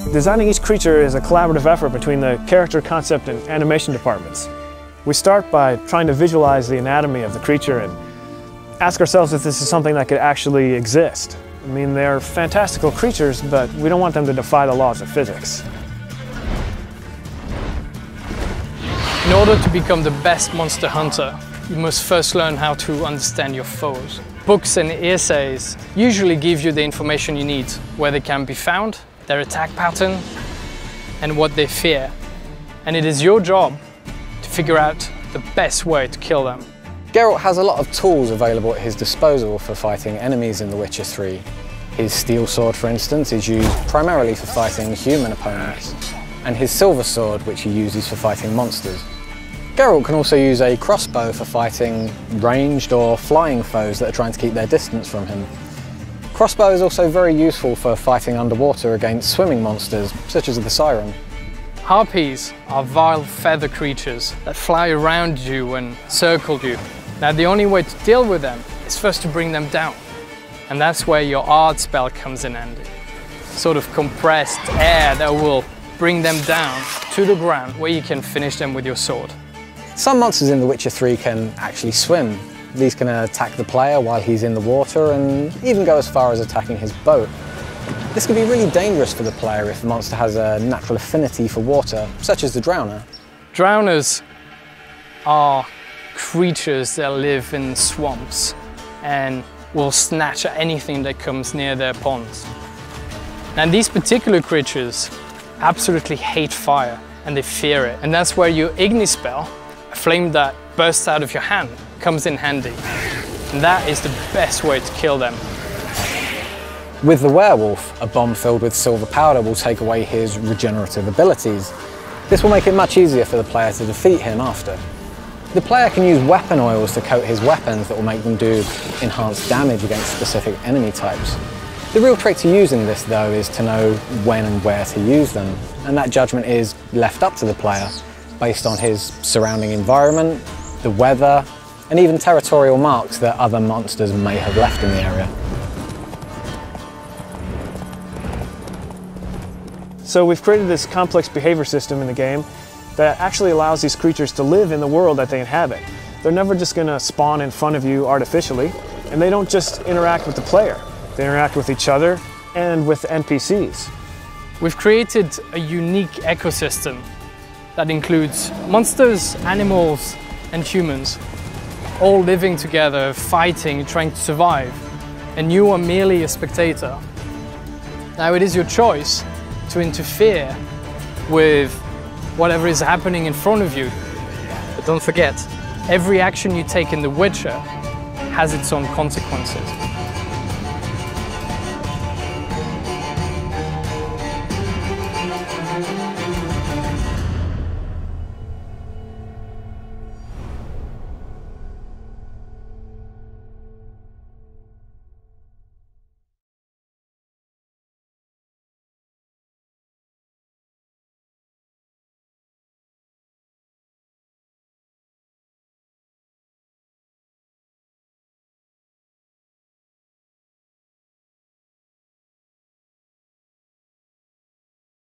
Designing each creature is a collaborative effort between the character, concept, and animation departments. We start by trying to visualize the anatomy of the creature and ask ourselves if this is something that could actually exist. I mean, they're fantastical creatures, but we don't want them to defy the laws of physics. In order to become the best monster hunter, you must first learn how to understand your foes. Books and essays usually give you the information you need, where they can be found, their attack pattern, and what they fear. And it is your job to figure out the best way to kill them. Geralt has a lot of tools available at his disposal for fighting enemies in The Witcher 3. His steel sword, for instance, is used primarily for fighting human opponents, and his silver sword, which he uses for fighting monsters. Geralt can also use a crossbow for fighting ranged or flying foes that are trying to keep their distance from him. Crossbow is also very useful for fighting underwater against swimming monsters, such as the Siren. Harpies are vile feather creatures that fly around you and circle you. Now the only way to deal with them is first to bring them down. And that's where your art spell comes in handy. Sort of compressed air that will bring them down to the ground where you can finish them with your sword. Some monsters in The Witcher 3 can actually swim. These can attack the player while he's in the water and even go as far as attacking his boat. This can be really dangerous for the player if the monster has a natural affinity for water, such as the Drowner. Drowners are creatures that live in swamps and will snatch at anything that comes near their ponds. And these particular creatures absolutely hate fire and they fear it. And that's where your Igni spell, a flame that bursts out of your hand, comes in handy. And that is the best way to kill them. With the Werewolf, a bomb filled with silver powder will take away his regenerative abilities. This will make it much easier for the player to defeat him after. The player can use weapon oils to coat his weapons that will make them do enhanced damage against specific enemy types. The real trick to using this, though, is to know when and where to use them, and that judgment is left up to the player based on his surrounding environment, the weather, and even territorial marks that other monsters may have left in the area. So we've created this complex behavior system in the game that actually allows these creatures to live in the world that they inhabit. They're never just going to spawn in front of you artificially, and they don't just interact with the player. They interact with each other and with NPCs. We've created a unique ecosystem that includes monsters, animals, and humans, all living together, fighting, trying to survive, and you are merely a spectator. Now it is your choice to interfere with whatever is happening in front of you. But don't forget, every action you take in The Witcher has its own consequences.